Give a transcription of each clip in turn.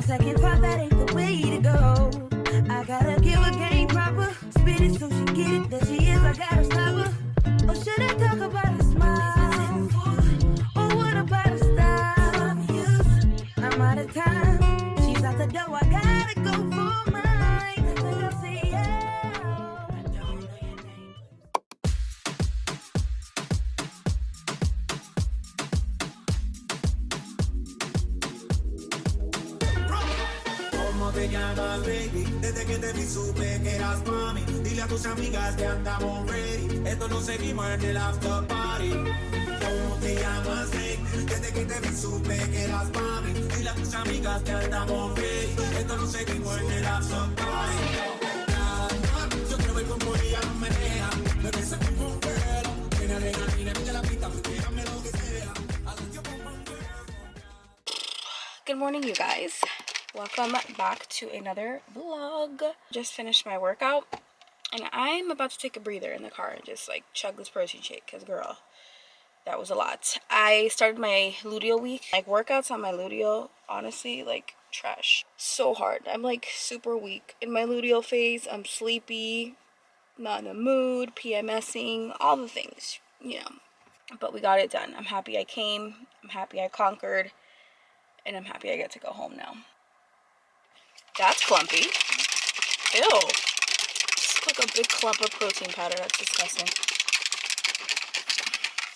Second thought, that ain't the way to go. I gotta give a game proper. Spit it so she get it. There she is, I gotta stop her. Or should I talk about a smile? Or what about a style? I'm out of time. She's out the door, I gotta go for mine. The girl say yeah. I don't know your name. ¿Cómo te llamas, baby? Desde que te vi supe que eras mami. Dile a tus amigas que andamos ready. Esto lo seguimos en el after party. ¿Cómo te llamas, baby? Desde que te vi supe que eras mami. Dile a tus amigas que andamos ready. Esto lo seguimos en el after party. Yo quiero ver cómo ella nos menea. Me besa como un girl. Tiene adrenalina, pide la pista, dígame lo que sea. Good morning, you guys. Welcome back to another vlog. Just finished my workout and I'm about to take a breather in the car and just like chug this protein shake because girl, that was a lot. I started my luteal week. Like workouts on my luteal, honestly, like trash. So hard. I'm like super weak in my luteal phase. I'm sleepy, not in the mood, PMSing, all the things, you know. But we got it done. I'm happy I came. I'm happy I conquered. And I'm happy I get to go home now. That's clumpy. Ew. It's like a big clump of protein powder. That's disgusting.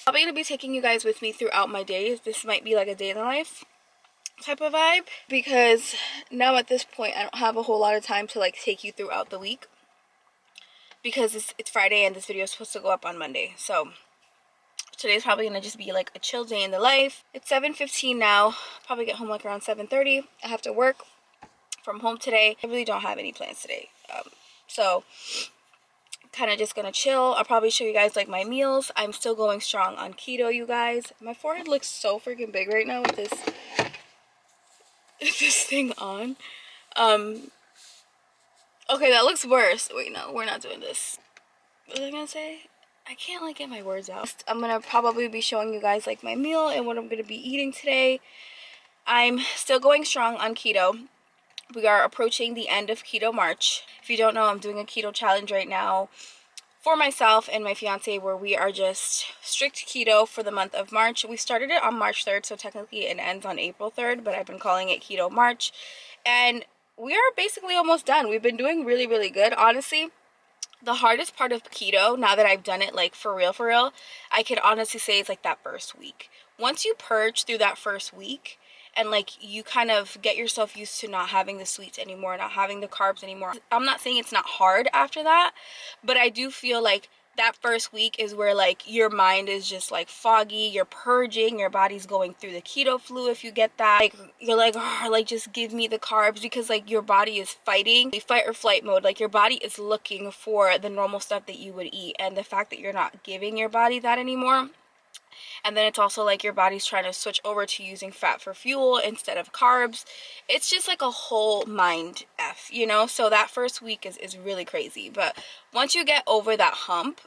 I'm going to be taking you guys with me throughout my days. This might be like a day in the life type of vibe. Because now at this point, I don't have a whole lot of time to like take you throughout the week. Because it's Friday and this video is supposed to go up on Monday. So today's probably going to just be like a chill day in the life. It's 7:15 now. Probably get home like around 7:30. I have to work from home today. I really don't have any plans today. So kind of just gonna chill. I'll probably show you guys like my meals. I'm still going strong on keto, you guys. My forehead looks so freaking big right now with this thing on. Okay, that looks worse. Wait, no, we're not doing this. What was I gonna say? I can't like get my words out. I'm gonna probably be showing you guys like my meal and what I'm gonna be eating today. I'm still going strong on keto. We are approaching the end of Keto March. If you don't know, I'm doing a keto challenge right now for myself and my fiance where we are just strict keto for the month of March. We started it on March 3rd, so technically it ends on April 3rd, but I've been calling it Keto March. And we are basically almost done. We've been doing really, really good. Honestly, the hardest part of keto, now that I've done it like for real, I could honestly say it's like that first week. Once you purge through that first week, and like you kind of get yourself used to not having the sweets anymore, not having the carbs anymore. I'm not saying it's not hard after that, but I do feel like that first week is where like your mind is just like foggy, you're purging, your body's going through the keto flu if you get that. Like you're like, oh, like just give me the carbs because like your body is fighting fight or flight mode. Like your body is looking for the normal stuff that you would eat, and the fact that you're not giving your body that anymore. And then it's also like your body's trying to switch over to using fat for fuel instead of carbs. It's just like a whole mind F, you know? So that first week is really crazy. But once you get over that hump,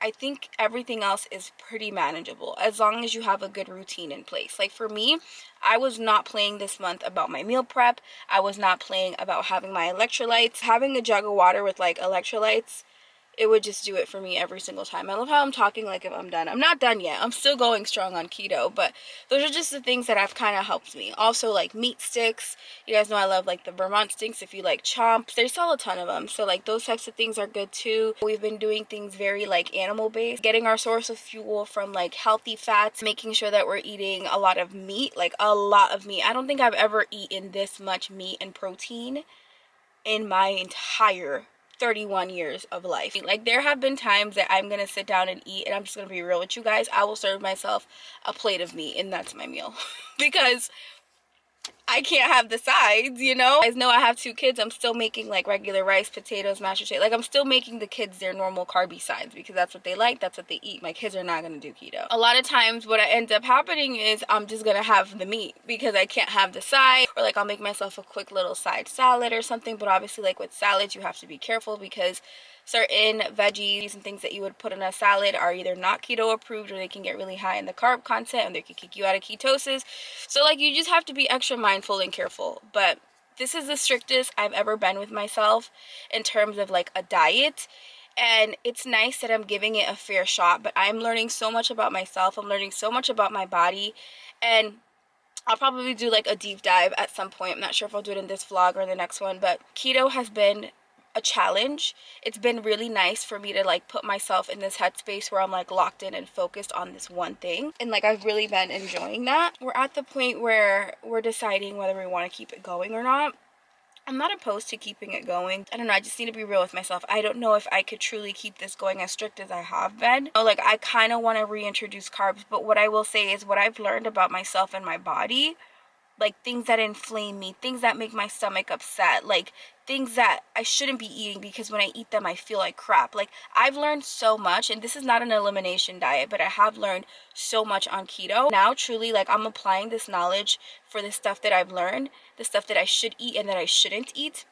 I think everything else is pretty manageable as long as you have a good routine in place. Like for me, I was not playing this month about my meal prep. I was not playing about having my electrolytes. Having a jug of water with like electrolytes, it would just do it for me every single time. I love how I'm talking like if I'm done. I'm not done yet. I'm still going strong on keto, but those are just the things that have kind of helped me. Also like meat sticks. You guys know I love like the Vermont sticks. If you like chomps, they sell a ton of them. So like those types of things are good too. We've been doing things very like animal based, getting our source of fuel from like healthy fats, making sure that we're eating a lot of meat, like a lot of meat. I don't think I've ever eaten this much meat and protein in my entire 31 years of life. Like there have been times that I'm gonna sit down and eat, and I'm just gonna be real with you guys, I will serve myself a plate of meat and that's my meal because I can't have the sides, you know? You guys know I have 2 kids. I'm still making like regular rice, potatoes, mashed potatoes. Like I'm still making the kids their normal carby sides because that's what they like, that's what they eat. My kids are not gonna do keto. A lot of times what ends up happening is I'm just gonna have the meat because I can't have the side, or like I'll make myself a quick little side salad or something. But obviously like with salads you have to be careful because certain veggies and things that you would put in a salad are either not keto approved, or they can get really high in the carb content and they can kick you out of ketosis. So like you just have to be extra mindful and careful. But this is the strictest I've ever been with myself in terms of like a diet. And it's nice that I'm giving it a fair shot, but I'm learning so much about myself. I'm learning so much about my body, and I'll probably do like a deep dive at some point. I'm not sure if I'll do it in this vlog or the next one, but keto has been a challenge. It's been really nice for me to like put myself in this headspace where I'm like locked in and focused on this one thing, and like I've really been enjoying that. We're at the point where we're deciding whether we want to keep it going or not. I'm not opposed to keeping it going. I don't know, I just need to be real with myself. I don't know if I could truly keep this going as strict as I have been. You know, like I kind of want to reintroduce carbs, but what I will say is what I've learned about myself and my body, like things that inflame me, things that make my stomach upset, like things that I shouldn't be eating because when I eat them I feel like crap. Like I've learned so much, and this is not an elimination diet, but I have learned so much on keto. Now truly like I'm applying this knowledge for the stuff that I've learned, the stuff that I should eat and that I shouldn't eat,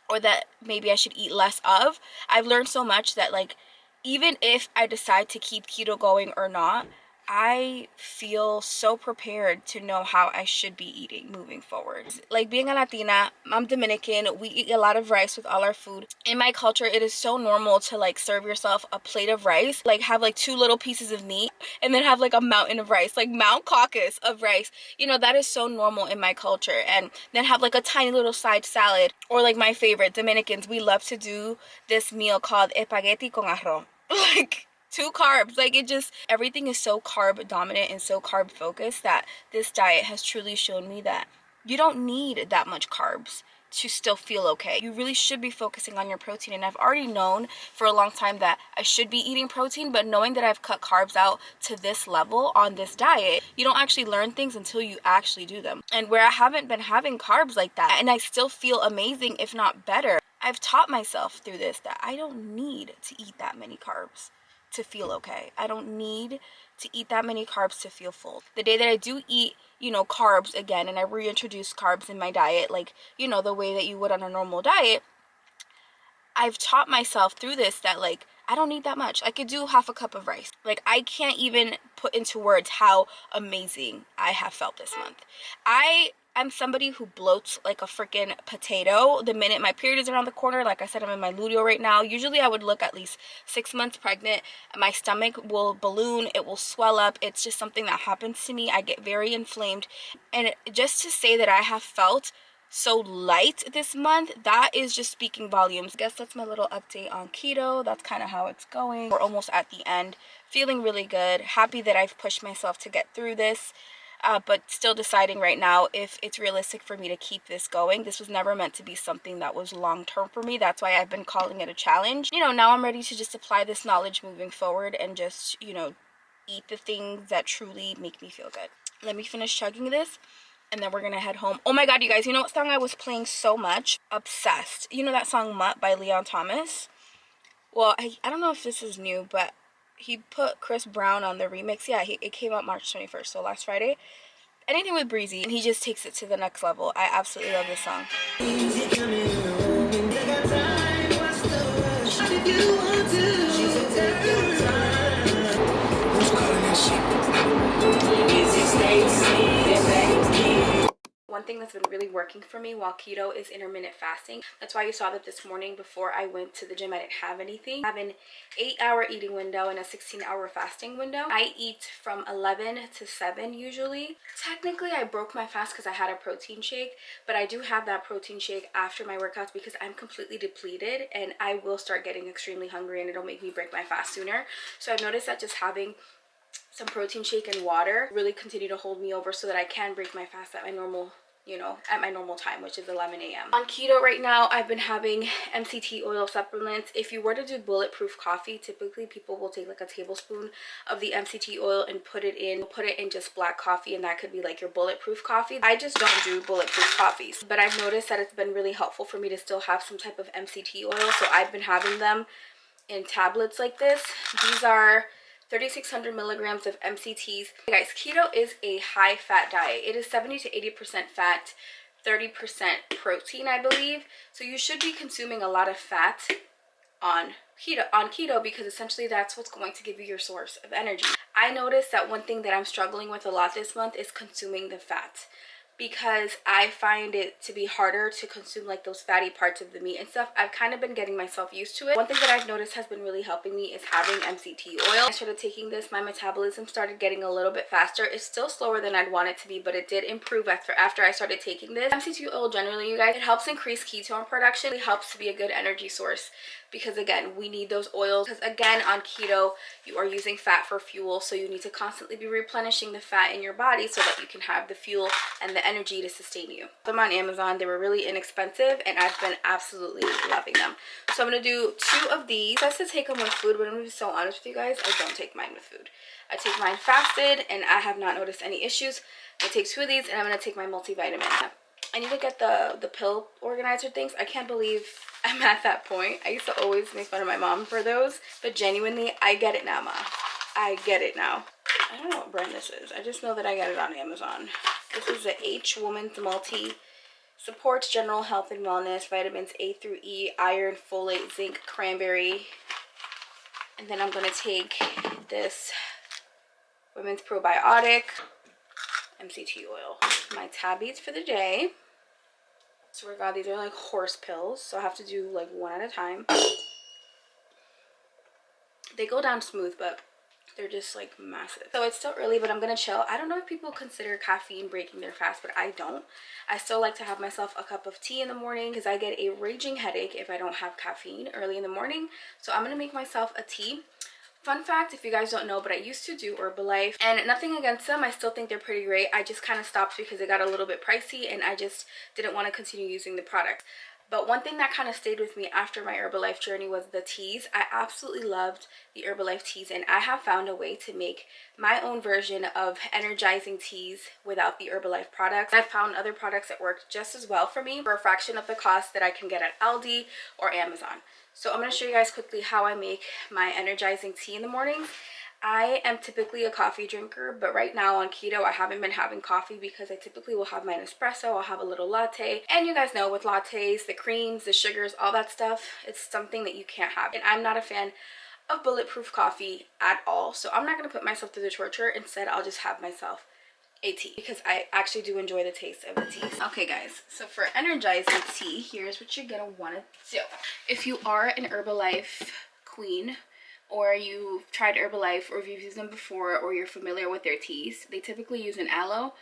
or that maybe I should eat less of. I've learned so much that like even if I decide to keep keto going or not, I feel so prepared to know how I should be eating moving forward. Like being a Latina, I'm Dominican, we eat a lot of rice with all our food. In my culture, it is so normal to like serve yourself a plate of rice, like have like 2 little pieces of meat and then have like a mountain of rice, like Mount Caucasus of rice. You know, that is so normal in my culture. And then have like a tiny little side salad, or like my favorite, Dominicans, we love to do this meal called espagueti con arroz. Like 2 carbs. Like it just, everything is so carb dominant and so carb focused that this diet has truly shown me that you don't need that much carbs to still feel okay. You really should be focusing on your protein. And I've already known for a long time that I should be eating protein, but knowing that I've cut carbs out to this level on this diet, you don't actually learn things until you actually do them. And where I haven't been having carbs like that and I still feel amazing, if not better, I've taught myself through this that I don't need to eat that many carbs to feel okay. I don't need to eat that many carbs to feel full. The day that I do eat, you know, carbs again, and I reintroduce carbs in my diet, like, you know, the way that you would on a normal diet, I've taught myself through this that like I don't need that much. I could do half a cup of rice. Like I can't even put into words how amazing I have felt this month. I'm somebody who bloats like a freaking potato the minute my period is around the corner. Like I said, I'm in my luteal right now. Usually I would look at least 6 months pregnant. My stomach will balloon, it will swell up. It's just something that happens to me. I get very inflamed. And just to say that I have felt so light this month, that is just speaking volumes. I guess that's my little update on keto. That's kind of how it's going. We're almost at the end. Feeling really good. Happy that I've pushed myself to get through this. But still deciding right now if it's realistic for me to keep this going. This was never meant to be something that was long term for me. That's why I've been calling it a challenge. You know, now I'm ready to just apply this knowledge moving forward and just, you know, eat the things that truly make me feel good. Let me finish chugging this and then we're gonna head home. Oh my god, you guys, you know what song I was playing so much? Obsessed. You know that song Mutt by Leon Thomas? Well, I don't know if this is new, but he put Chris Brown on the remix. Yeah, it came out March 21st, so last Friday. Anything with Breezy, and he just takes it to the next level. I absolutely love this song. One thing that's been really working for me while keto is intermittent fasting. That's why you saw that this morning before I went to the gym, I didn't have anything. I have an 8-hour eating window and a 16-hour fasting window. I eat from 11 to 7 usually. Technically, I broke my fast because I had a protein shake, but I do have that protein shake after my workouts because I'm completely depleted and I will start getting extremely hungry and it'll make me break my fast sooner. So I've noticed that just having some protein shake and water really continue to hold me over so that I can break my fast at my normal, you know, at my normal time, which is 11 a.m. On keto right now, I've been having MCT oil supplements. If you were to do bulletproof coffee, typically people will take like a tablespoon of the MCT oil and put it in just black coffee, and that could be like your bulletproof coffee. I just don't do bulletproof coffees, but I've noticed that it's been really helpful for me to still have some type of MCT oil, so I've been having them in tablets like this. These are 3,600 milligrams of MCTs. Hey guys, keto is a high fat diet. It is 70 to 80% fat, 30% protein, I believe. So you should be consuming a lot of fat on keto because essentially that's what's going to give you your source of energy. I noticed that one thing that I'm struggling with a lot this month is consuming the fat, because I find it to be harder to consume like those fatty parts of the meat and stuff. I've kind of been getting myself used to it. One thing that I've noticed has been really helping me is having MCT oil. I started taking this, my metabolism started getting a little bit faster. It's still slower than I'd want it to be, but it did improve after I started taking this. MCT oil generally, you guys, it helps increase ketone production. It helps to be a good energy source, because again, we need those oils, because again, on keto you are using fat for fuel, so you need to constantly be replenishing the fat in your body so that you can have the fuel and the energy to sustain you. I'm on Amazon. They were really inexpensive and I've been absolutely loving them. So I'm gonna do 2 of these. It says to take them with food, but I'm gonna be so honest with you guys, I don't take mine with food. I take mine fasted and I have not noticed any issues. I take 2 of these and I'm gonna take my multivitamin. I need to get the pill organizer things. I can't believe I'm at that point. I used to always make fun of my mom for those, but genuinely, I get it now, Ma. I get it now. I don't know what brand this is. I just know that I got it on Amazon. This is the H Woman's Multi. Supports general health and wellness, vitamins A through E, iron, folate, zinc, cranberry. And then I'm going to take this Women's Probiotic, MCT oil. My tabbies for the day. Swear to God, these are like horse pills, so I have to do like 1 at a time. They go down smooth, but they're just like massive. So it's still early, but I'm gonna chill. I don't know if people consider caffeine breaking their fast, but I don't. I still like to have myself a cup of tea in the morning because I get a raging headache if I don't have caffeine early in the morning. So I'm gonna make myself a tea. Fun fact, if you guys don't know, but I used to do Herbalife, and nothing against them, I still think they're pretty great. I just kind of stopped because it got a little bit pricey and I just didn't want to continue using the product. But one thing that kind of stayed with me after my Herbalife journey was the teas. I absolutely loved the Herbalife teas, and I have found a way to make my own version of energizing teas without the Herbalife products. I've found other products that work just as well for me for a fraction of the cost that I can get at Aldi or Amazon. So I'm going to show you guys quickly how I make my energizing tea in the mornings. I am typically a coffee drinker, but right now on keto I haven't been having coffee because I typically will have my espresso. I'll have a little latte, and you guys know with lattes, the creams, the sugars, all that stuff, it's something that you can't have. And I'm not a fan of bulletproof coffee at all, so I'm not going to put myself through the torture. Instead, I'll just have myself a tea because I actually do enjoy the taste of the teas. Okay guys, so for energizing tea, here's what you're gonna want to do. If you are an Herbalife queen, or you've tried Herbalife, or if you've used them before, or you're familiar with their teas, they typically use an aloe.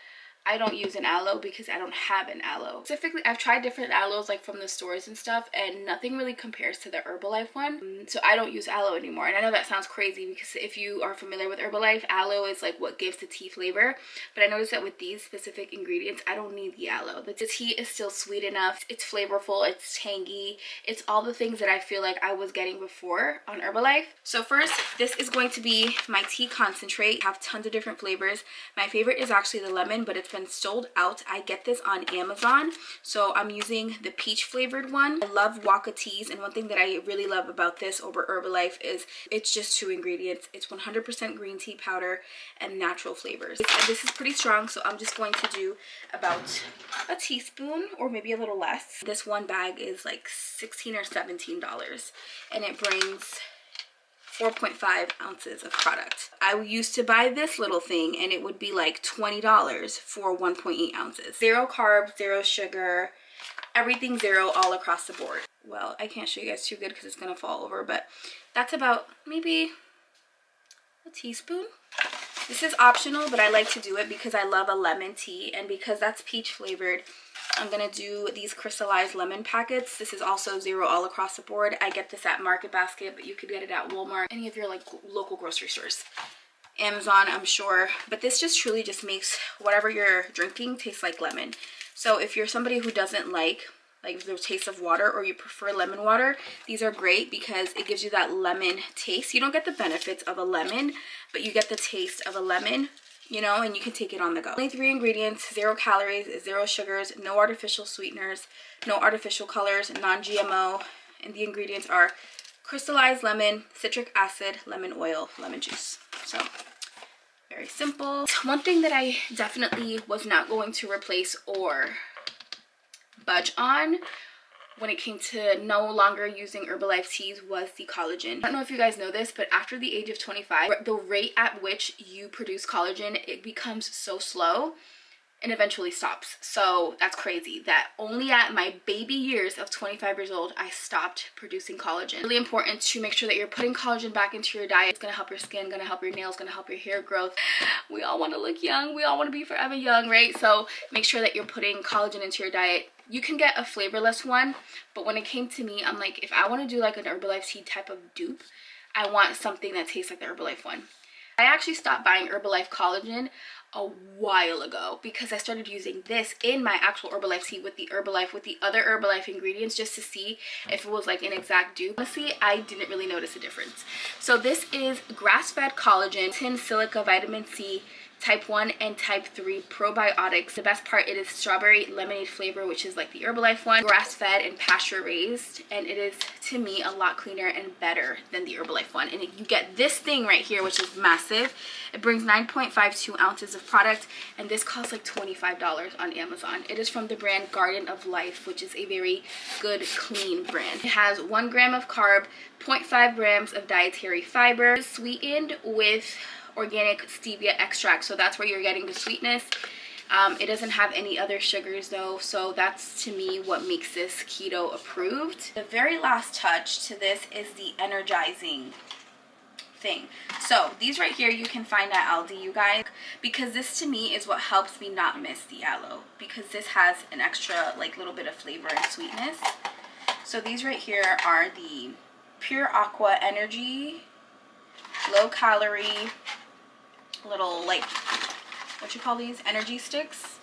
I don't use an aloe because I don't have an aloe. Specifically, I've tried different aloes like from the stores and stuff, and nothing really compares to the Herbalife one. So I don't use aloe anymore. And I know that sounds crazy because if you are familiar with Herbalife, aloe is like what gives the tea flavor. But I noticed that with these specific ingredients, I don't need the aloe. The tea is still sweet enough. It's flavorful. It's tangy. It's all the things that I feel like I was getting before on Herbalife. So first, this is going to be my tea concentrate. I have tons of different flavors. My favorite is actually the lemon, but it's been sold out. I get this on Amazon, so I'm using the peach flavored one. I love Waka teas, and one thing that I really love about this over Herbalife is it's just 2 ingredients. It's 100% green tea powder and natural flavors. This is pretty strong, so I'm just going to do about a teaspoon or maybe a little less. This one bag is like $16 or $17, and it brings 4.5 ounces of product. I used to buy this little thing and it would be like $20 for 1.8 ounces. 0 carbs, 0 sugar, everything 0 all across the board. Well, I can't show you guys too good because it's gonna fall over, but that's about maybe a teaspoon. This is optional, but I like to do it because I love a lemon tea, and because that's peach flavored, I'm gonna do these crystallized lemon packets. This is also 0 all across the board. I get this at Market Basket, but you could get it at Walmart, any of your like local grocery stores. Amazon, I'm sure. But this just truly just makes whatever you're drinking taste like lemon. So if you're somebody who doesn't like the taste of water, or you prefer lemon water, these are great because it gives you that lemon taste. You don't get the benefits of a lemon, but you get the taste of a lemon, you know, and you can take it on the go. Only 3 ingredients, 0 calories, 0 sugars, no artificial sweeteners, no artificial colors, non-GMO, and the ingredients are crystallized lemon, citric acid, lemon oil, lemon juice. So very simple. One thing that I definitely was not going to replace or budge on when it came to no longer using Herbalife teas was the collagen. I don't know if you guys know this, but after the age of 25, the rate at which you produce collagen, it becomes so slow and eventually stops. So that's crazy that only at my baby years of 25 years old, I stopped producing collagen. Really important to make sure that you're putting collagen back into your diet. It's gonna help your skin, gonna help your nails, gonna help your hair growth. We all wanna look young, we all wanna be forever young, right? So make sure that you're putting collagen into your diet. You can get a flavorless one, but when it came to me, I'm like, if I wanna do like an Herbalife tea type of dupe, I want something that tastes like the Herbalife one. I actually stopped buying Herbalife collagen a while ago because I started using this in my actual Herbalife tea with the other Herbalife ingredients, just to see if it was like an exact dupe. Honestly, I didn't really notice a difference. So this is grass-fed collagen, tin silica, vitamin C, type 1 and type 3 probiotics. The best part, it is strawberry lemonade flavor, which is like the Herbalife one, grass-fed and pasture raised, and it is, to me, a lot cleaner and better than the Herbalife one. And you get this thing right here, which is massive. It brings 9.52 ounces of product, and this costs like $25 on Amazon. It is from the brand Garden of Life, which is a very good, clean brand. It has 1 gram of carb, 0.5 grams of dietary fiber. It's sweetened with organic stevia extract, so that's where you're getting the sweetness. It doesn't have any other sugars though, so that's, to me, what makes this keto approved. The very last touch to this is the energizing thing. So these right here you can find at Aldi, you guys, because this to me is what helps me not miss the aloe, because this has an extra like little bit of flavor and sweetness. So these right here are the PurAqua energy, low calorie, little, like, what you call these, energy sticks.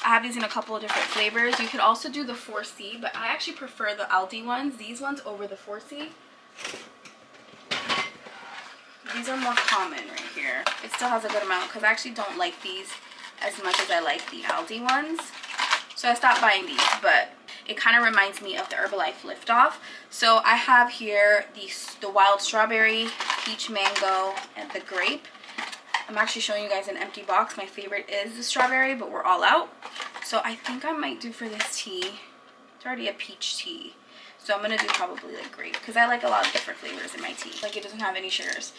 I have these in a couple of different flavors. You could also do the 4C, but I actually prefer the Aldi ones, these ones, over the 4C. These are more common right here. It still has a good amount because I actually don't like these as much as I like the Aldi ones, so I stopped buying these, but it kind of reminds me of the Herbalife Liftoff. So I have here the wild strawberry, peach mango, and the grape. I'm actually showing you guys an empty box. My favorite is the strawberry, but we're all out. So I think I might do for this tea, it's already a peach tea, so I'm gonna do probably like grape, because I like a lot of different flavors in my tea. Like, it doesn't have any sugars.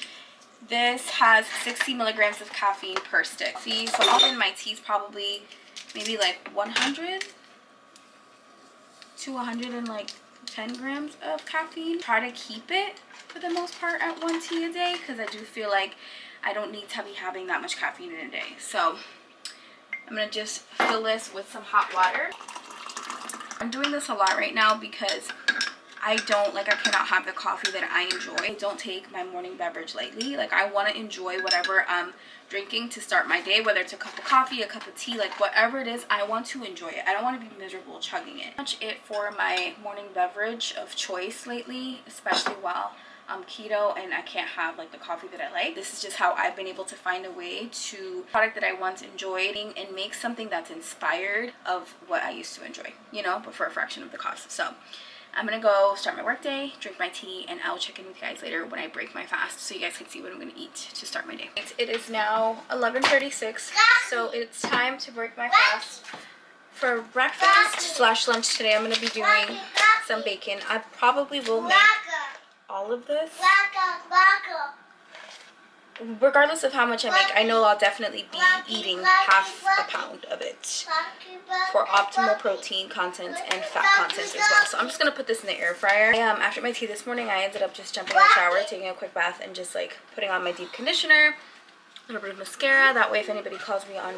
This has 60 milligrams of caffeine per stick. See, so all in my tea's probably maybe like 100 to 110 grams of caffeine. Try to keep it for the most part at 1 tea a day, because I do feel like I don't need to be having that much caffeine in a day. So I'm gonna just fill this with some hot water. I'm doing this a lot right now because I cannot have the coffee that I enjoy. I don't take my morning beverage lightly. Like, I want to enjoy whatever I'm drinking to start my day, whether it's a cup of coffee, a cup of tea, like whatever it is, I want to enjoy it. I don't want to be miserable chugging it. That's it for my morning beverage of choice lately, especially while I'm keto and I can't have like the coffee that I like. This is just how I've been able to find a way to product that I once enjoyed and make something that's inspired of what I used to enjoy, you know, but for a fraction of the cost. So I'm gonna go start my work day, drink my tea, and I'll check in with you guys later when I break my fast so you guys can see what I'm gonna eat to start my day. It is now 11:36, so it's time to break my fast. For breakfast / lunch today, I'm gonna be doing some bacon. I probably will make all of this. Regardless of how much I make, I know I'll definitely be eating half a pound of it for optimal protein content and fat content as well. So I'm just going to put this in the air fryer. After my tea this morning, I ended up just jumping in the shower, taking a quick bath, and just like putting on my deep conditioner, a little bit of mascara. That way if anybody calls me on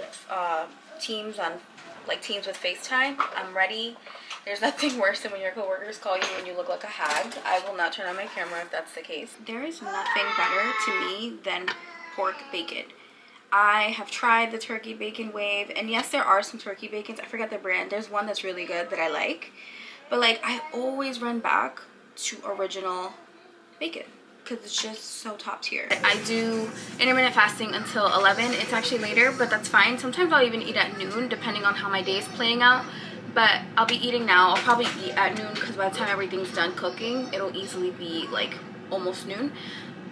Teams with FaceTime, I'm ready. There's nothing worse than when your coworkers call you and you look like a hag. I will not turn on my camera if that's the case. There is nothing better to me than pork bacon. I have tried the turkey bacon wave, and yes, there are some turkey bacons. I forget the brand. There's one that's really good that I like, but like I always run back to original bacon because it's just so top tier. I do intermittent fasting until 11. It's actually later, but that's fine. Sometimes I'll even eat at noon depending on how my day is playing out, but I'll be eating now. I'll probably eat at noon because by the time everything's done cooking, it'll easily be like almost noon.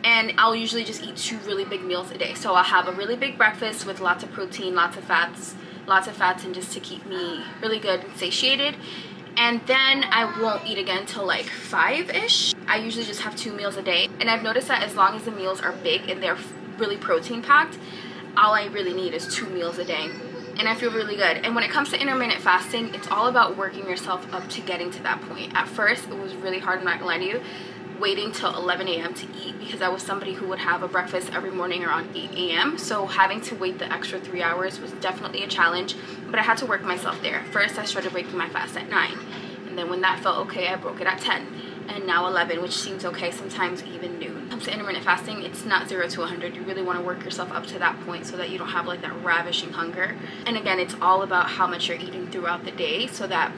And I'll usually just eat 2 really big meals a day. So I'll have a really big breakfast with lots of protein, lots of fats, and just to keep me really good and satiated. And then I won't eat again till like 5-ish. I usually just have 2 meals a day. And I've noticed that as long as the meals are big and they're really protein packed, all I really need is 2 meals a day. And I feel really good. And when it comes to intermittent fasting, it's all about working yourself up to getting to that point. At first, it was really hard, I'm not gonna lie to you, waiting till 11 a.m. to eat, because I was somebody who would have a breakfast every morning around 8 a.m. So having to wait the extra 3 hours was definitely a challenge, but I had to work myself there. First, I started breaking my fast at 9, and then when that felt okay, I broke it at 10, and now 11, which seems okay, sometimes even noon. When it comes to intermittent fasting, it's not 0 to 100. You really want to work yourself up to that point so that you don't have like that ravishing hunger. And again, it's all about how much you're eating throughout the day, so that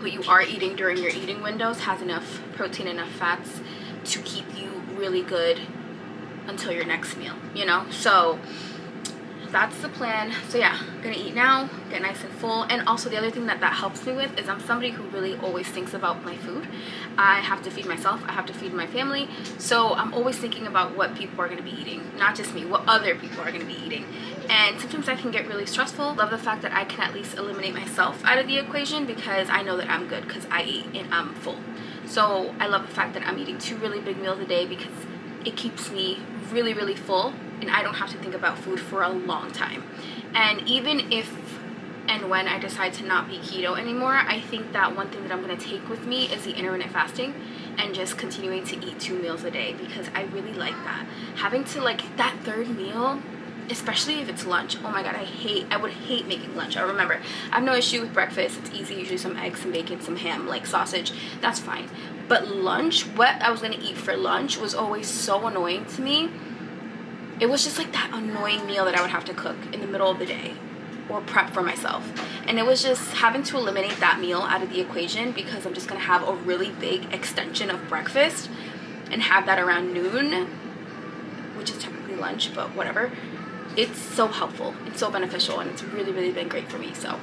what you are eating during your eating windows has enough protein, enough fats to keep you really good until your next meal, you know? So that's the plan. So yeah, I'm gonna eat now, get nice and full. And also the other thing that helps me with is I'm somebody who really always thinks about my food. I have to feed myself, I have to feed my family, so I'm always thinking about what people are gonna be eating, not just me, what other people are gonna be eating. And sometimes that can get really stressful. Love the fact that I can at least eliminate myself out of the equation, because I know that I'm good because I ate and I'm full. So I love the fact that I'm eating 2 really big meals a day, because it keeps me really, really full, and I don't have to think about food for a long time. And even if and when I decide to not be keto anymore, I think that one thing that I'm going to take with me is the intermittent fasting and just continuing to eat 2 meals a day, because I really like that. Having to like that 3rd meal, especially if it's lunch, oh my god, I would hate making lunch. I remember, I have no issue with breakfast, it's easy, usually some eggs, some bacon, some ham, like sausage, that's fine. But lunch, what I was gonna eat for lunch was always so annoying to me. It was just like that annoying meal that I would have to cook in the middle of the day or prep for myself. And it was just having to eliminate that meal out of the equation, because I'm just gonna have a really big extension of breakfast and have that around noon, which is technically lunch, but whatever. It's so helpful, it's so beneficial, and it's really, really been great for me. So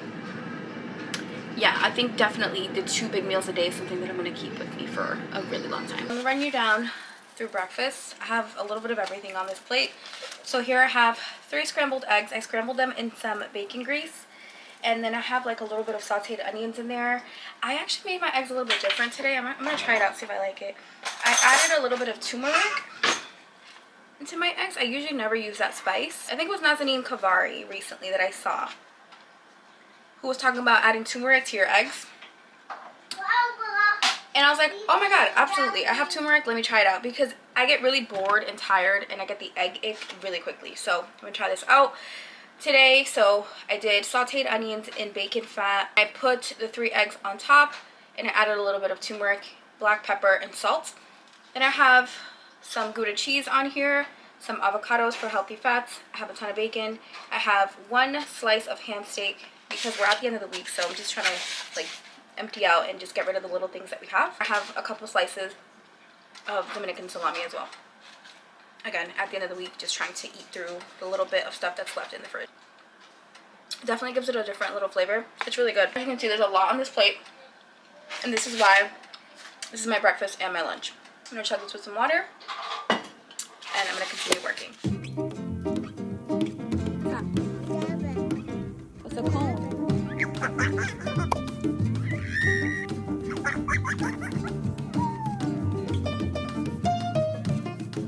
yeah, I think definitely the 2 big meals a day is something that I'm going to keep with me for a really long time. I'm going to run you down through breakfast. I have a little bit of everything on this plate. So here I have 3 scrambled eggs. I scrambled them in some bacon grease, and then I have like a little bit of sauteed onions in there. I actually made my eggs a little bit different today. I'm going to try it out, see if I like it. I added a little bit of turmeric into my eggs. I usually never use that spice. I think it was Nazanin Kavari recently that I saw, who was talking about adding turmeric to your eggs. And I was like, oh my god, absolutely, I have turmeric, let me try it out, because I get really bored and tired and I get the egg ick really quickly. So I'm gonna try this out today. So I did sauteed onions in bacon fat. I put the 3 eggs on top, and I added a little bit of turmeric, black pepper, and salt. Then I have some Gouda cheese on here, some avocados for healthy fats. I have a ton of bacon. I have 1 slice of ham steak, because we're at the end of the week, so I'm just trying to like empty out and just get rid of the little things that we have. I have a couple slices of Dominican salami as well. Again, at the end of the week, just trying to eat through the little bit of stuff that's left in the fridge. Definitely gives it a different little flavor. It's really good. As you can see, there's a lot on this plate, and this is why this is my breakfast and my lunch. I'm gonna chug this with some water, and I'm gonna continue working. What's a cone?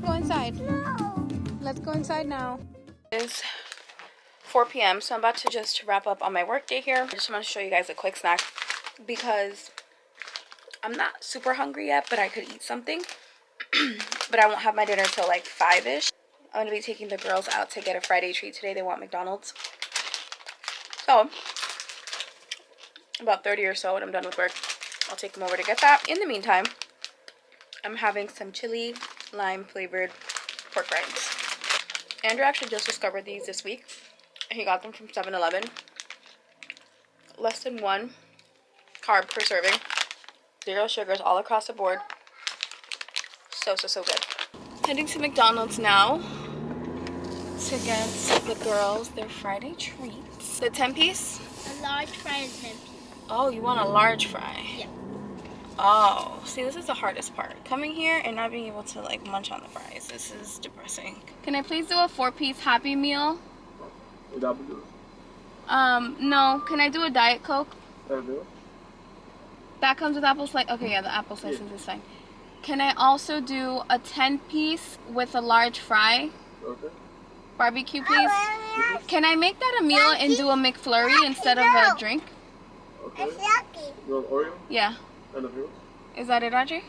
Go inside. No. Let's go inside now. It's 4 p.m. so I'm about to just wrap up on my work day here. I just want to show you guys a quick snack, because I'm not super hungry yet, but I could eat something. But I won't have my dinner till like 5-ish. I'm gonna be taking the girls out to get a Friday treat today. They want McDonald's. So about 30 or so when I'm done with work, I'll take them over to get that. In the meantime, I'm having some chili lime flavored pork rinds. Andrew actually just discovered these this week. He got them from 7-Eleven. Less than 1 carb per serving. 0 sugars all across the board. So good. Heading to McDonald's now to get the girls their Friday treats. The 10-piece? A large fry and 10 piece. Oh, you want a large fry? Yeah. Oh, see, this is the hardest part. Coming here and not being able to like munch on the fries. This is depressing. Can I please do a 4-piece Happy Meal? With apple juice? No. Can I do a Diet Coke? Okay. That comes with apple slice. Okay, yeah, the apple slices is fine. Can I also do a 10-piece with a large fry? Okay. Barbecue, please. Can I make that a meal and do a McFlurry instead of a drink? Okay. You want Oreo? Yeah. And a fruit? Is that it, Audrey?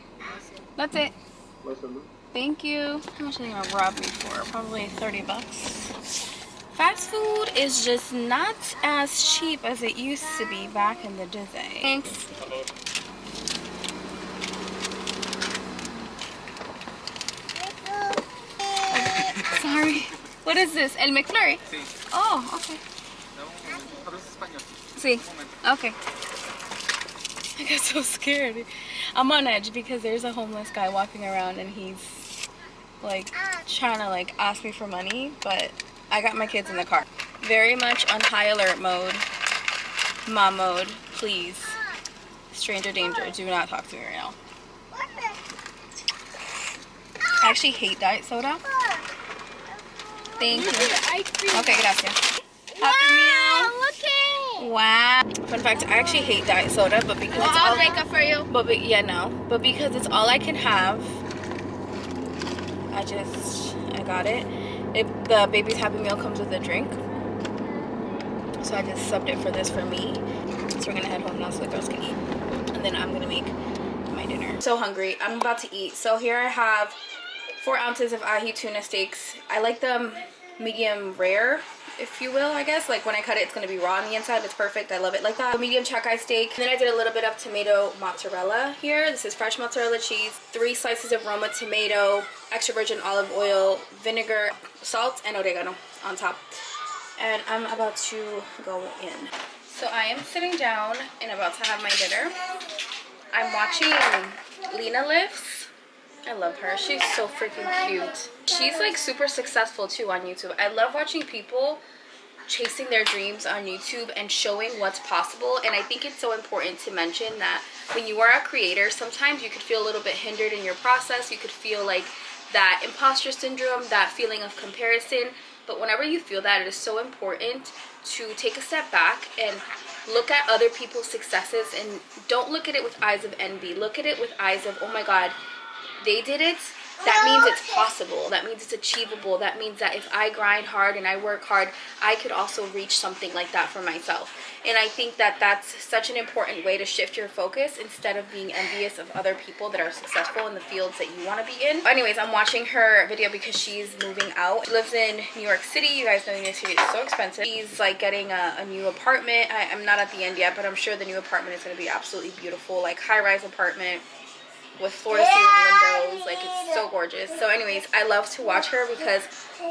That's it. My sandwich? Thank you. How much are they gonna rob me for? Probably $30. Fast food is just not as cheap as it used to be back in the day. Thanks. Sorry. What is this? El McFlurry? Sí. Oh, okay. ¿Hablas español? Sí. Okay. I got so scared. I'm on edge because there's a homeless guy walking around and he's like trying to like ask me for money, but I got my kids in the car. Very much on high alert mode. Mom mode, please. Stranger danger, do not talk to me right now. I actually hate diet soda. Thank you. Okay, gracias. Happy meal. Wow. Fun fact, I actually hate diet soda, but because it's I'll all make it for you. but but because it's all I can have, I got it. The baby's Happy Meal comes with a drink, so I just subbed it for this for me. So we're gonna head home now so the girls can eat, and then I'm gonna make my dinner. So hungry. I'm about to eat. So here I have 4 ounces of ahi tuna steaks. I like them medium rare, if you will, I guess. Like when I cut it, it's gonna be raw on the inside. It's perfect. I love it like that. A medium chuck-eye steak. And then I did a little bit of tomato mozzarella here. This is fresh mozzarella cheese, 3 slices of Roma tomato, extra virgin olive oil, vinegar, salt, and oregano on top. And I'm about to go in. So I am sitting down and about to have my dinner. I'm watching Lena Lives. I love her. She's so freaking cute. She's like super successful too on YouTube. I love watching people chasing their dreams on YouTube and showing what's possible. And I think it's so important to mention that when you are a creator, sometimes you could feel a little bit hindered in your process. You could feel like that imposter syndrome, that feeling of comparison. But whenever you feel that, it is so important to take a step back and look at other people's successes, and don't look at it with eyes of envy. Look at it with eyes of, oh my God, they did it. That means it's possible. That means it's achievable. That means that if I grind hard and I work hard, I could also reach something like that for myself. And I think that that's such an important way to shift your focus instead of being envious of other people that are successful in the fields that you want to be in. Anyways, I'm watching her video because she's moving out. She lives in New York City. You guys know New York City is so expensive. She's like getting a new apartment. I'm not at the end yet, but I'm sure the new apartment is going to be absolutely beautiful. Like high-rise apartment with floor-to-ceiling windows. Like, it's so gorgeous. So anyways, I love to watch her because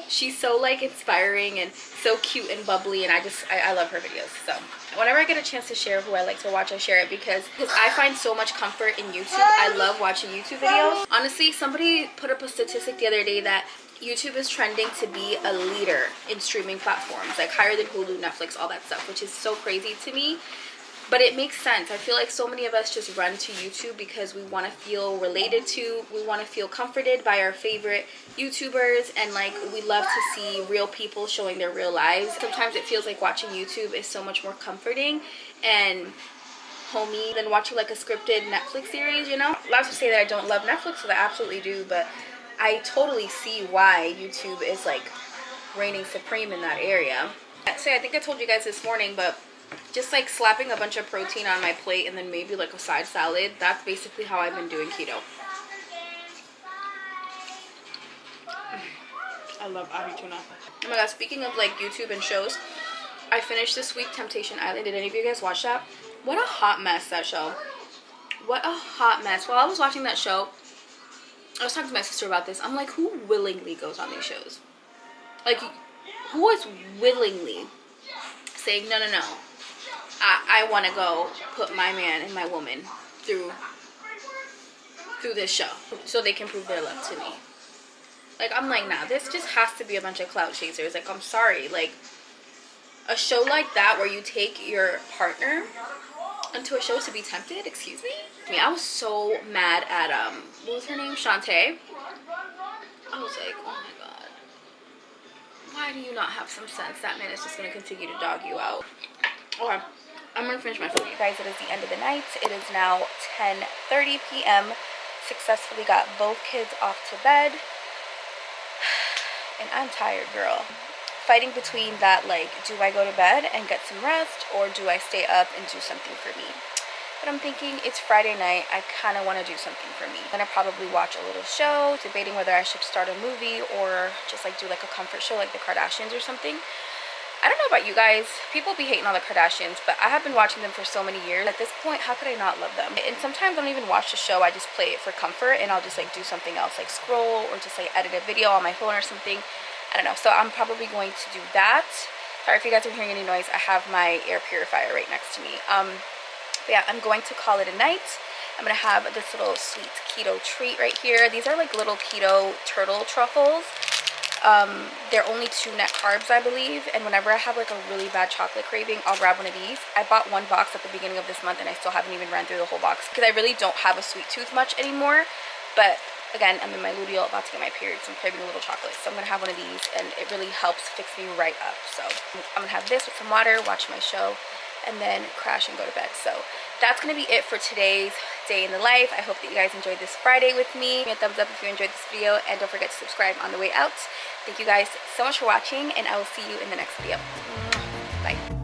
she's so like inspiring and so cute and bubbly, and I love her videos. So whenever I get a chance to share who I like to watch, I share it because I find so much comfort in YouTube. I love watching YouTube videos. Honestly, somebody put up a statistic the other day that YouTube is trending to be a leader in streaming platforms, like higher than Hulu, Netflix, all that stuff, which is so crazy to me. But it makes sense. I feel like so many of us just run to YouTube because we want to feel related to, we want to feel comforted by our favorite YouTubers, and like we love to see real people showing their real lives. Sometimes it feels like watching YouTube is so much more comforting and homey than watching like a scripted Netflix series, you know? Not to say that I don't love Netflix, because I absolutely do, but I totally see why YouTube is like reigning supreme in that area. So I think I told you guys this morning, but just like slapping a bunch of protein on my plate and then maybe like a side salad, that's basically how I've been doing keto. I love ahi tuna. Oh my god, speaking of like YouTube and shows, I finished this week Temptation Island. Did any of you guys watch that? What a hot mess, that show. What a hot mess. While I was watching that show, I was talking to my sister about this. I'm like, who willingly goes on these shows? Like, who is willingly saying, no, no, no, I want to go put my man and my woman through this show so they can prove their love to me? Like, I'm like, nah, this just has to be a bunch of clout chasers. Like, I'm sorry. Like, a show like that where you take your partner into a show to be tempted, excuse me? I was so mad at, what was her name? Shantae. I was like, oh my God. Why do you not have some sense? That man is just going to continue to dog you out. Okay, I'm going to finish my food. You guys, it is the end of the night. It is now 10:30 p.m. Successfully got both kids off to bed. And I'm tired, girl. Fighting between that, like, do I go to bed and get some rest, or do I stay up and do something for me? But I'm thinking it's Friday night. I kind of want to do something for me. I'm gonna probably watch a little show, debating whether I should start a movie or just like do like a comfort show like the Kardashians or something. I don't know about you guys. People be hating on the Kardashians, but I have been watching them for so many years. At this point, how could I not love them? And sometimes I don't even watch the show. I just play it for comfort, and I'll just like do something else, like scroll or just like edit a video on my phone or something. I don't know. So I'm probably going to do that. Sorry if you guys are hearing any noise. I have my air purifier right next to me. But yeah, I'm going to call it a night. I'm gonna have this little sweet keto treat right here. These are like little keto turtle truffles. They're only 2 net carbs, I believe, and whenever I have like a really bad chocolate craving, I'll grab one of these. I bought 1 box at the beginning of this month, and I still haven't even ran through the whole box because I really don't have a sweet tooth much anymore. But again, I'm in my luteal, about to get my period, so I'm craving a little chocolate, so I'm gonna have one of these, and it really helps fix me right up. So I'm gonna have this with some water, watch my show, and then crash and go to bed. So that's gonna be it for today's day in the life. I hope that you guys enjoyed this Friday with me. Give me a thumbs up if you enjoyed this video, and don't forget to subscribe on the way out. Thank you guys so much for watching, and I will see you in the next video. Bye.